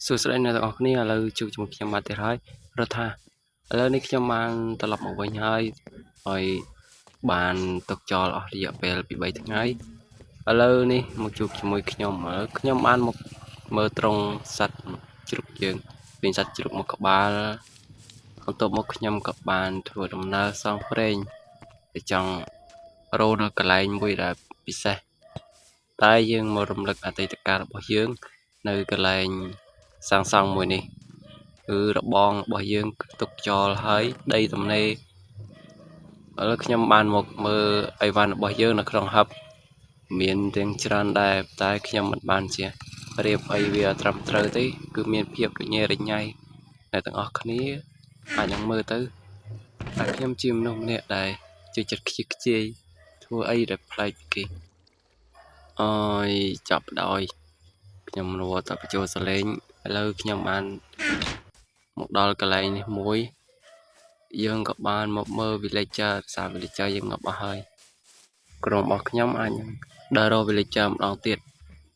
សួស្តីអ្នកទាំងអស់គ្នាឥឡូវជួបជាមួយខ្ញុំបាទទៀតហើយរដ្ឋាឥឡូវនេះខ្ញុំបានត្រឡប់មកវិញហើយបានទុកចោលអស់រយៈពេលពី3ថ្ងៃឥឡូវនេះមកជួបជាមួយខ្ញុំបានមកមើលត្រង់សត្វជ្រូកយើងមានសត្វជ្រូកមួយក្បាលបន្ទាប់មកខ្ញុំក៏បានធ្វើដំណើរសងព្រេងទៅចង់រកនៅកន្លែងមួយដែលពិសេសតែយើងមករំលឹកអតីតកាលរបស់យើងនៅកន្លែងសាងសង់មួយនេះគឺរបងរបស់យើងទុកចោលហើយដីទំនេរឥឡូវខ្ញុំបានមកមើលអីវ៉ាន់របស់យើងនៅក្នុងហឹបមានទាំងច្រើនដែរតែខ្ញុំមិនបានជារៀបអីវាត្រឹមត្រូវទេគឺមានភាពរញ៉េរញ៉ៃអ្នកទាំងអស់គ្នាអាចនឹងមើលទៅតែខ្ញុំជាមនុស្សម្នាក់ដែលចូលចិត្តខ្ជិះខ្ជាយធ្វើអីដែលប្លែកពីគេអើយចាប់ដោយខ្ញុំរត់ទៅបញ្ចូលសលេងឥឡូវខ្ញុំបានមកដល់កន្លែងនេះមួយយើងក៏បានមកមើល villager សារ villager យើងងាប់អស់ហើយក្រុមរបស់ខ្ញុំអាចនឹងដើររក villager ម្ដងទៀត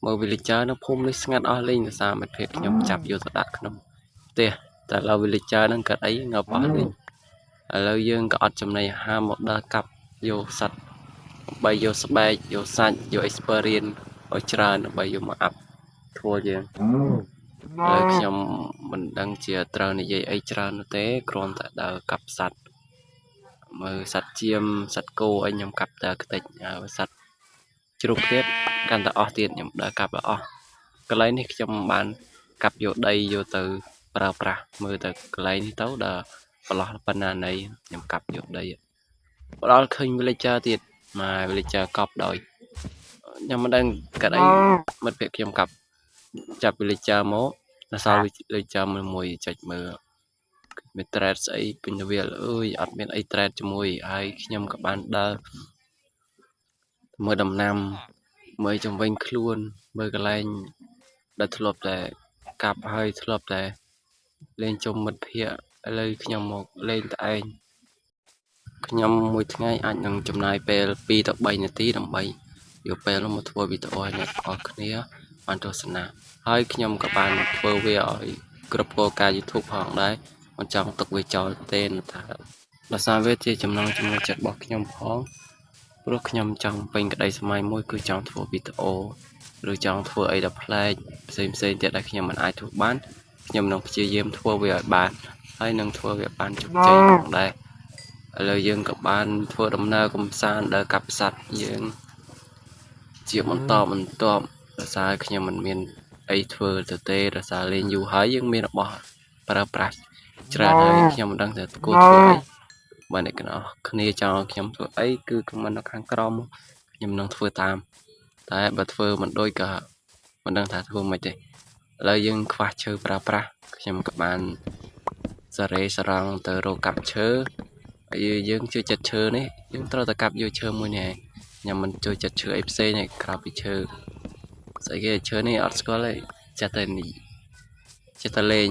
មើល villager នៅភូមិនេះស្ងាត់អស់លេងដោយសារមិត្តភ័ក្តិខ្ញុំចាប់យកទៅដាក់ក្នុងផ្ទះតែឡើយ villager ហ្នឹងកើតអីងាប់អស់លេងឥឡូវយើងក៏អត់ចំណីអាហារមកដើរកាប់យកសត្វដើម្បីយកស្បែកយកសាច់យក experience ឲ្យច្រើនដើម្បីយកមកអាប់ធ្វើយើងហើយខ្ញុំមិនដឹងជាត្រូវនិយាយអីច្រើនទេគ្រាន់តែដើរកាប់សត្វមើលសត្វជៀមសត្វគោអីខ្ញុំកាប់តែខ្ទេចហើយសត្វជ្រូកទៀតកាន់តែអស់ទៀតខ្ញុំដើរកាប់អស់កន្លែងនេះខ្ញុំបានកាប់យកដីយកទៅប្រើប្រាស់មើលទៅកន្លែងនេះទៅដល់ប្រឡោះប៉ុណ្ណាណីខ្ញុំកាប់យកដីដល់ឃើញ villager ទៀតមក villager កប់ដោយខ្ញុំមិនដឹងកាត់អីមិត្តភក្តិខ្ញុំកាប់ចាប់ villager មកដល់សល់ villager មួយចុចមើលមាន thread ស្អីពេញទៅវាអើយអត់មានអី thread ជាមួយហើយខ្ញុំក៏បានដើរមើលដំណាំមើលជំវិញខ្លួនមើលកន្លែងដែលធ្លាប់តែកាប់ហើយធ្លាប់តែលេងជុំមិត្តភក្តិឥឡូវខ្ញុំមកលេងតែឯងខ្ញុំមួយថ្ងៃអាចនឹងចំណាយពេល2ទៅ3នាទីដើម្បីយកពេលនោះមកធ្វើវីដេអូឲ្យអ្នកទាំងអស់គ្នាបានទស្សនាហើយខ្ញុំក៏បានធ្វើវាឲ្យគ្រប់គោលការណ៍ YouTube ផងដែរមិនចង់ទុកវាចោលទេថាដោយសារវាជាចំណង់ចំណូលចិត្តរបស់ខ្ញុំផងព្រោះខ្ញុំចង់ពេញក្តីសម័យមួយគឺចង់ធ្វើវីដេអូឬចង់ធ្វើអីដែលប្លែកផ្សេងទៀតដែលខ្ញុំមិនអាចធ្វើបានខ្ញុំនឹងព្យាយាមធ្វើវាឲ្យបានហើយនឹងធ្វើវាបានជោគជ័យផងដែរឥឡូវយើងក៏បានធ្វើដំណើរកំសាន្តដើរកាប់សត្វយើងជាបន្តដោយសារខ្ញុំមិនមានអីធ្វើទៅទេដោយសារលេងយូរហើយយើងមានរបស់ប្រើប្រាស់ច្រើនហើយខ្ញុំមិនដឹងថាគួរធ្វើអីបើអ្នកទាំងអស់គ្នាចង់ឲ្យខ្ញុំធ្វើអីគឺខមមិននៅខាងក្រោមខ្ញុំនឹងធ្វើតាមតែបើធ្វើមិនដូចក៏មិនដឹងថាធ្វើមិនទេឥឡូវយើងខ្វះឈើប្រើប្រាស់ខ្ញុំក៏បានសារង់ទៅរកកាប់ឈើហើយយើងជួយចិត្តឈើនេះយើងត្រូវតែកាប់យកឈើមួយនេះខ្ញុំមិនជួយចិត្តឈើអីផ្សេងទេក្រៅពីឈើស្អីគេឈើនេះអត់ស្គាល់ទេចេះតែលេង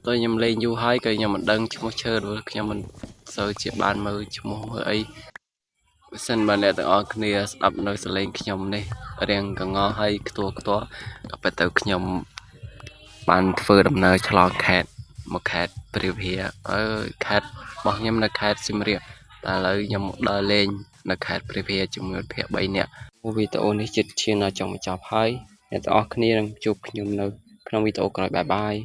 តើខ្ញុំលេងយូរហើយក៏ខ្ញុំមិនដឹងឈ្មោះឈើព្រោះខ្ញុំមិនសូវជាបានមើលឈ្មោះមើលអីបើសិនបើអ្នកទាំងអស់គ្នាស្ដាប់នៅសលេងខ្ញុំនេះរៀងកងហើយខ្ទាស់ក៏ប៉ុន្តែខ្ញុំបានធ្វើដំណើរឆ្លងខេត្តមកខេត្តព្រះវិហារខេត្តរបស់ខ្ញុំនៅខេត្តសៀមរាបតែឥឡូវខ្ញុំដើរលេងនៅខេត្តព្រះវិហារជាមួយមិត្តភក្តិ3នាក់វីដេអូនេះជិតឈានដល់ចុងបញ្ចប់ហើយអ្នកទាំងអស់គ្នានឹងជួបខ្ញុំនៅក្នុងវីដេអូក្រោយបាយ